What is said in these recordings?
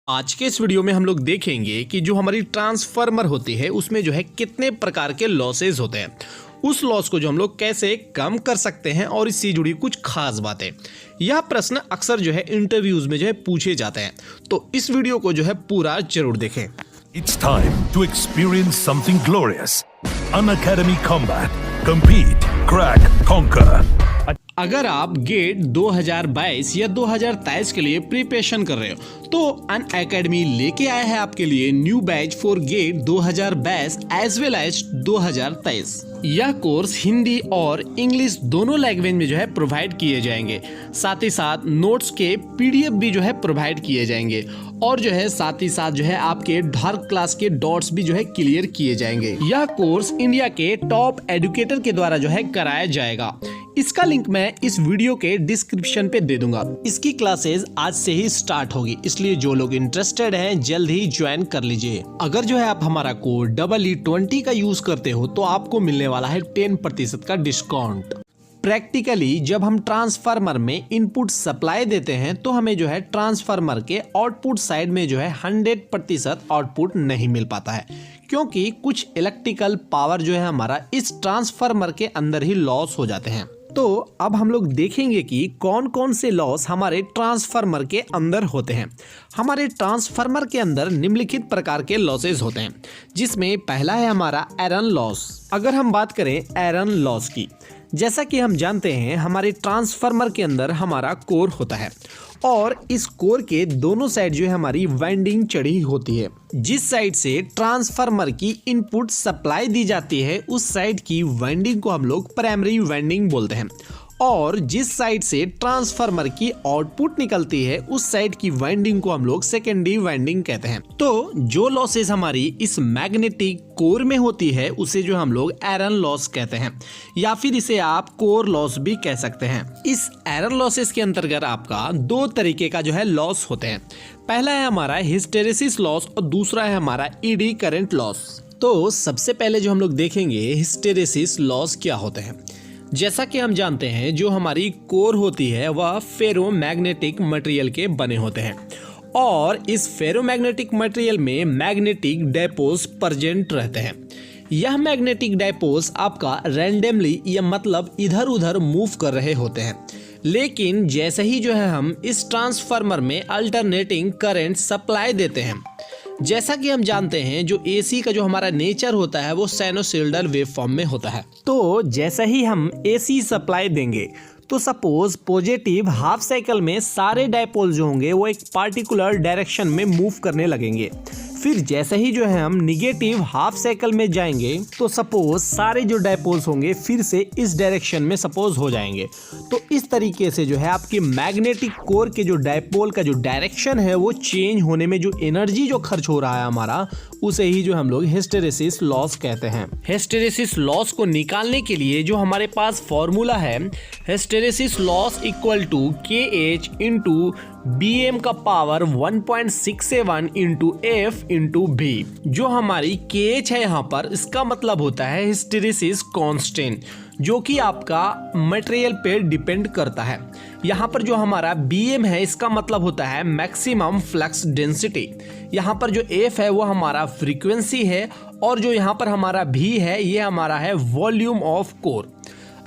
आज के इस वीडियो में हम लोग देखेंगे कि जो हमारी ट्रांसफार्मर होती है उसमें जो है कितने प्रकार के लॉसेज होते हैं, उस लॉस को जो हम लोग कैसे कम कर सकते हैं और इससे जुड़ी कुछ खास बातें। यह प्रश्न अक्सर जो है इंटरव्यूज में जो है पूछे जाते हैं, तो इस वीडियो को जो है पूरा जरूर देखें। It's time to experience something glorious. Unacademy Combat. Compete, crack, conquer. अगर आप गेट 2022 या 2023 के लिए प्रिपरेशन कर रहे हो तो अनअकैडमी लेके आया है आपके लिए new batch for GATE 2022 as well as 2023। यह कोर्स हिंदी और इंग्लिश दोनों लैंग्वेज में जो है प्रोवाइड किए जाएंगे। साथ ही साथ नोट्स के पीडीएफ भी जो है प्रोवाइड किए जाएंगे और जो है साथ ही साथ जो है आपके डार्क क्लास के डॉट्स भी जो है क्लियर किए जाएंगे। यह कोर्स इंडिया के टॉप एजुकेटर के द्वारा जो है कराया जाएगा। इसका लिंक मैं इस वीडियो के डिस्क्रिप्शन पे दे दूंगा। इसकी क्लासेस आज से ही स्टार्ट होगी, इसलिए जो लोग इंटरेस्टेड हैं जल्द ही ज्वाइन कर लीजिए। अगर जो है आप हमारा कोड EE20 का यूज करते हो तो आपको मिलने वाला है 10% का डिस्काउंट। प्रैक्टिकली जब हम ट्रांसफार्मर में इनपुट सप्लाई देते हैं तो हमें जो है ट्रांसफार्मर के आउटपुट साइड में जो है 100% आउटपुट नहीं मिल पाता है, क्योंकि कुछ इलेक्ट्रिकल पावर जो है हमारा इस ट्रांसफार्मर के अंदर ही लॉस हो जाते हैं। तो अब हम लोग देखेंगे कि कौन कौन से लॉस हमारे ट्रांसफार्मर के अंदर होते हैं। हमारे ट्रांसफार्मर के अंदर निम्नलिखित प्रकार के लॉसेज होते हैं, जिसमें पहला है हमारा आयरन लॉस। अगर हम बात करें आयरन लॉस की, जैसा कि हम जानते हैं हमारे ट्रांसफार्मर के अंदर हमारा कोर होता है और इस कोर के दोनों साइड जो है हमारी वाइंडिंग चढ़ी होती है। जिस साइड से ट्रांसफार्मर की इनपुट सप्लाई दी जाती है उस साइड की वाइंडिंग को हम लोग प्राइमरी वाइंडिंग बोलते हैं और जिस साइड से ट्रांसफार्मर की आउटपुट निकलती है उस साइड की वाइंडिंग को हम लोग सेकेंडरी वाइंडिंग कहते हैं। तो जो लॉसेस हमारी इस मैग्नेटिक कोर में होती है उसे जो हम लोग आयरन लॉस कहते हैं, या फिर इसे आप कोर लॉस भी कह सकते हैं। इस आयरन लॉसेस के अंतर्गत आपका दो तरीके का जो है लॉस होते हैं। पहला है हमारा हिस्टेरेसिस लॉस और दूसरा है हमारा ईडी करंट लॉस। तो सबसे पहले जो हम लोग देखेंगे हिस्टेरेसिस लॉस क्या होते हैं। जैसा कि हम जानते हैं जो हमारी कोर होती है वह फेरोमैग्नेटिक मटेरियल के बने होते हैं और इस फेरोमैग्नेटिक मटेरियल में मैग्नेटिक डायपोल्स प्रेजेंट रहते हैं। यह मैग्नेटिक डायपोल्स आपका रैंडमली या मतलब इधर उधर मूव कर रहे होते हैं, लेकिन जैसे ही जो है हम इस ट्रांसफार्मर में अल्टरनेटिंग करंट सप्लाई देते हैं, जैसा कि हम जानते हैं जो एसी का जो हमारा नेचर होता है वो साइनोसॉइडल वेवफॉर्म में होता है। तो जैसे ही हम एसी सप्लाई देंगे तो सपोज पॉजिटिव हाफ साइकिल में सारे डायपोल जो होंगे वो एक पार्टिकुलर डायरेक्शन में मूव करने लगेंगे। फिर जैसे ही जो है हम निगेटिव हाफ साइकिल में जाएंगे तो सपोज सारे जो डायपोल्स होंगे फिर से इस डायरेक्शन में सपोज हो जाएंगे। तो इस तरीके से जो है आपकी मैग्नेटिक कोर के जो डायपोल का जो डायरेक्शन है वो चेंज होने में जो एनर्जी जो खर्च हो रहा है हमारा, उसे ही जो हम लोग हिस्टेरेसिस लॉस कहते हैं। हिस्टेरेसिस लॉस को निकालने के लिए जो हमारे पास फॉर्मूला है, hysteresis loss equal to KH into BM का power 1.67 into F into B। जो हमारी KH है यहाँ पर, इसका मतलब होता है हिस्टेरेसिस कांस्टेंट, जो कि आपका मटेरियल पे डिपेंड करता है। यहाँ पर जो हमारा BM है इसका मतलब होता है मैक्सिमम फ्लक्स डेंसिटी। यहाँ पर जो F है वो हमारा फ्रीक्वेंसी है और जो यहाँ पर हमारा B है ये हमारा है वॉल्यूम ऑफ कोर।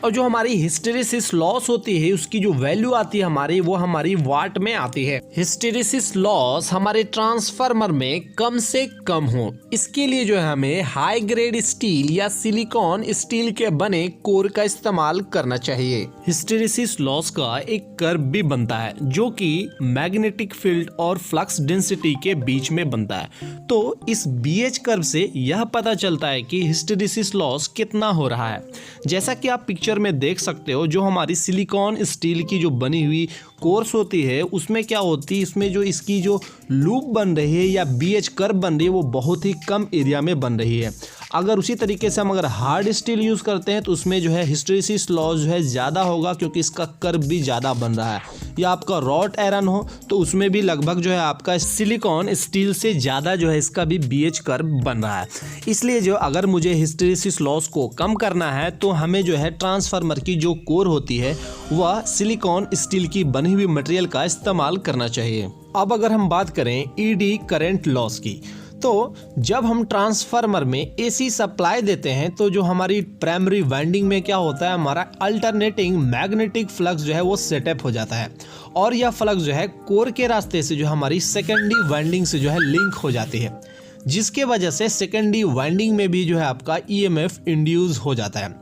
और जो हमारी हिस्टेरेसिस लॉस होती है उसकी जो वैल्यू आती है हमारी वो हमारी वाट में आती है। हिस्टेरेसिस लॉस हमारे ट्रांसफार्मर में कम से कम हो, इसके लिए जो है हमें हाई ग्रेड स्टील या सिलिकॉन स्टील के बने कोर का इस्तेमाल करना चाहिए। हिस्टेरेसिस लॉस का एक कर्व भी बनता है जो कि मैग्नेटिक फील्ड और फ्लक्स डेंसिटी के बीच में बनता है। तो इस BH कर्व से यह पता चलता है कि हिस्टेरेसिस लॉस कितना हो रहा है। जैसा कि आप पिक्चर में देख सकते हो, जो हमारी सिलिकॉन स्टील की जो बनी हुई कोर्स होती है उसमें क्या होती है, इसमें जो इसकी जो लूप बन रही है या BH कर्व बन रही है वो बहुत ही कम एरिया में बन रही है। अगर उसी तरीके से हम अगर हार्ड स्टील यूज़ करते हैं तो उसमें जो है हिस्टैरिसीस लॉस जो है ज़्यादा होगा, क्योंकि इसका कर्व भी ज़्यादा बन रहा है। या आपका रॉट आयरन हो तो उसमें भी लगभग जो है आपका सिलिकॉन स्टील से ज़्यादा जो है इसका भी BH कर्व बन रहा है। इसलिए जो अगर मुझे हिस्टैरिसीस लॉस को कम करना है तो हमें जो है ट्रांसफार्मर की जो कोर होती है वह सिलिकॉन स्टील की बनी हुई मटेरियल का इस्तेमाल करना चाहिए। अब अगर हम बात करें ED करंट लॉस की, तो जब हम ट्रांसफार्मर में AC सप्लाई देते हैं तो जो हमारी प्राइमरी वाइंडिंग में क्या होता है, हमारा अल्टरनेटिंग मैग्नेटिक फ्लक्स जो है वो सेटअप हो जाता है और यह फ्लक्स जो है कोर के रास्ते से जो हमारी सेकेंडरी वाइंडिंग से जो है लिंक हो जाती है, जिसके वजह से सेकेंडरी वाइंडिंग में भी जो है आपका EMF इंड्यूस हो जाता है।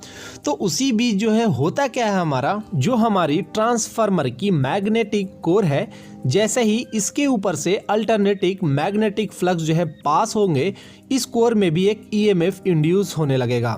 तो उसी बीच जो है होता क्या है, हमारा जो हमारी ट्रांसफार्मर की मैग्नेटिक कोर है, जैसे ही इसके ऊपर से अल्टरनेटिंग मैग्नेटिक फ्लक्स जो है पास होंगे, इस कोर में भी एक EMF इंड्यूस होने लगेगा।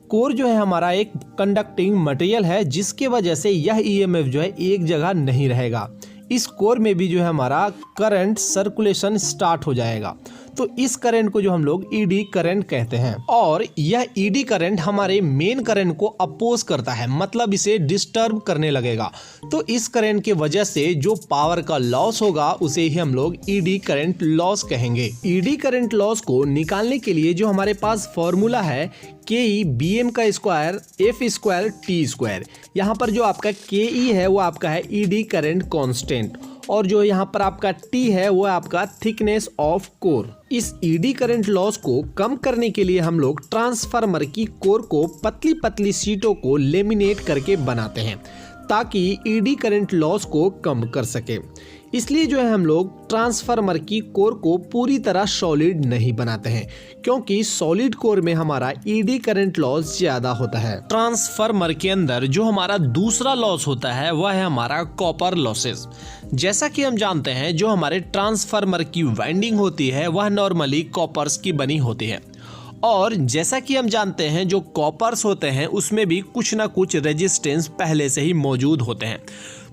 कोर जो है हमारा एक कंडक्टिंग मटेरियल है, जिसके वजह से यह EMF जो है एक जगह नहीं रहेगा। इस कोर में भी जो है हमारा करंट सर्कुलेशन स्टार्ट हो जाएगा। तो इस करंट को जो हम लोग ED करंट कहते हैं, और यह ED करंट हमारे मेन करंट को अपोज करता है, मतलब इसे डिस्टर्ब करने लगेगा। तो इस करंट के वजह से जो पावर का लॉस होगा उसे ही हम लोग ED करंट लॉस कहेंगे। ED करंट लॉस को निकालने के लिए जो हमारे पास फॉर्मूला है KE BM का square F square T square. यहाँ पर जो आपका KE है वो आपका है ED करंट कांस्टेंट, और जो यहाँ पर आपका T है वो आपका थिकनेस ऑफ कोर। इस ED करंट लॉस को कम करने के लिए हम लोग ट्रांसफार्मर की कोर को पतली पतली शीटों को लेमिनेट करके बनाते हैं ताकि ED करंट लॉस को कम कर सके। इसलिए जो है हम लोग ट्रांसफार्मर की कोर को पूरी तरह सॉलिड नहीं बनाते हैं, क्योंकि सॉलिड कोर में हमारा ED करंट लॉस ज्यादा होता है। ट्रांसफार्मर के अंदर जो हमारा दूसरा लॉस होता है वह है हमारा कॉपर लॉसेस। जैसा कि हम जानते हैं जो हमारे ट्रांसफार्मर की वाइंडिंग होती है वह नॉर्मली कॉपर्स की बनी होती है, और जैसा कि हम जानते हैं जो कॉपर्स होते हैं उसमें भी कुछ ना कुछ रेजिस्टेंस पहले से ही मौजूद होते हैं।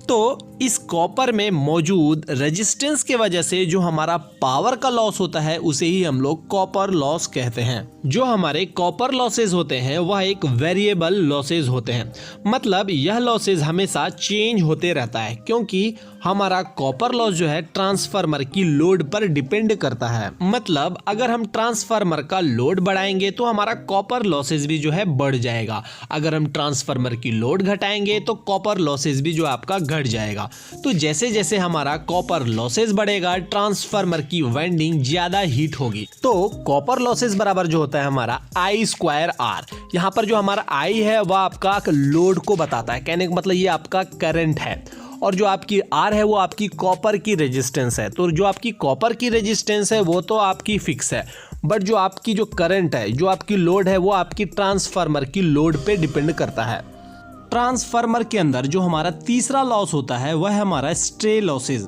तो इस कॉपर में मौजूद रेजिस्टेंस के वजह से जो हमारा पावर का लॉस होता है उसे ही हम लोग कॉपर लॉस कहते हैं। जो हमारे कॉपर लॉसेज होते हैं वह एक वेरिएबल लॉसेज होते हैं, मतलब यह लॉसेज हमेशा चेंज होते रहता है, क्योंकि हमारा कॉपर लॉस जो है ट्रांसफार्मर की लोड पर डिपेंड करता है। मतलब अगर हम ट्रांसफार्मर का लोड बढ़ाएंगे तो हमारा कॉपर लॉसेज भी जो है बढ़ जाएगा, अगर हम ट्रांसफार्मर की लोड घटाएंगे तो कॉपर लॉसेज भी जो आपका घट जाएगा। तो जैसे जैसे हमारा कॉपर लॉसेज बढ़ेगा ट्रांसफार्मर की वाइंडिंग ज्यादा हीट होगी। तो कॉपर लॉसेज बराबर जो होता है हमारा I स्क्वायर R। यहाँ पर जो हमारा I है वह आपका लोड को बताता है, कहने का मतलब ये आपका करंट है, और जो आपकी R है वो आपकी कॉपर की रेजिस्टेंस है। तो जो आपकी कॉपर की रेजिस्टेंस है वो तो आपकी फिक्स है, बट जो आपकी जो करंट है, जो आपकी लोड है वो आपकी ट्रांसफार्मर की लोड पे डिपेंड करता है। ट्रांसफार्मर के अंदर जो हमारा तीसरा लॉस होता है वह है हमारा स्ट्रे लॉसेज।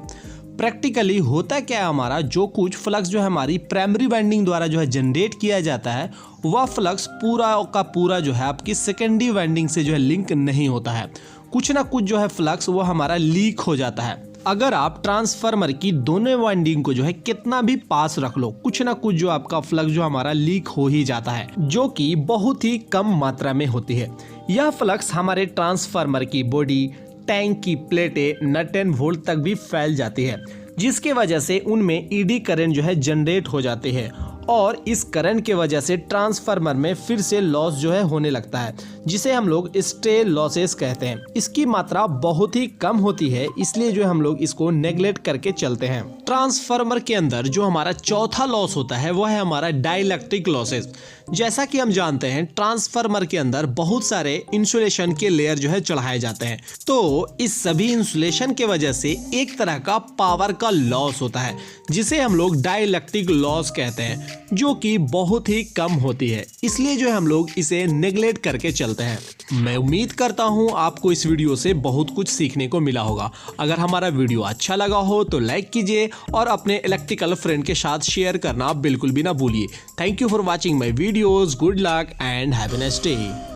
प्रैक्टिकली होता क्या है, हमारा जो कुछ फ्लक्स जो है हमारी प्राइमरी वाइंडिंग द्वारा जो है जनरेट किया जाता है वह फ्लक्स पूरा का पूरा जो है आपकी सेकेंडरी वाइंडिंग से जो है लिंक नहीं होता है, कुछ ना कुछ जो है फ्लक्स वो हमारा लीक हो जाता है। अगर आप ट्रांसफार्मर की दोनों वाइंडिंग को जो है कितना भी पास रख लो, कुछ ना कुछ जो आपका फ्लक्स जो हमारा लीक हो ही जाता है, जो कि बहुत ही कम मात्रा में होती है। यह फ्लक्स हमारे ट्रांसफार्मर की बॉडी, टैंक की प्लेटें, नट एंड बोल्ट तक भी फैल जाती है, जिसके वजह से उनमें ED करंट जो है जनरेट हो जाते हैं, और इस करंट के वजह से ट्रांसफार्मर में फिर से लॉस जो है होने लगता है, जिसे हम लोग स्ट्रे लॉसेस कहते हैं। इसकी मात्रा बहुत ही कम होती है, इसलिए जो हम लोग इसको नेग्लेक्ट करके चलते हैं। ट्रांसफार्मर के अंदर जो हमारा चौथा लॉस होता है वह है हमारा डाइलेक्ट्रिक लॉसेस। जैसा कि हम जानते हैं ट्रांसफार्मर के अंदर बहुत सारे इंसुलेशन के लेयर जो है चढ़ाए जाते हैं, तो इस सभी इंसुलेशन के वजह से एक तरह का पावर का लॉस होता है, जिसे हम लोग डाइलेक्ट्रिक लॉस कहते हैं, जो कि बहुत ही कम होती है, इसलिए जो हम लोग इसे नेग्लेक्ट करके चलते हैं। मैं उम्मीद करता हूं आपको इस वीडियो से बहुत कुछ सीखने को मिला होगा। अगर हमारा वीडियो अच्छा लगा हो तो लाइक कीजिए और अपने इलेक्ट्रिकल फ्रेंड के साथ शेयर करना बिल्कुल भी ना भूलिए। Thank you for watching my videos. Good luck and have a nice day.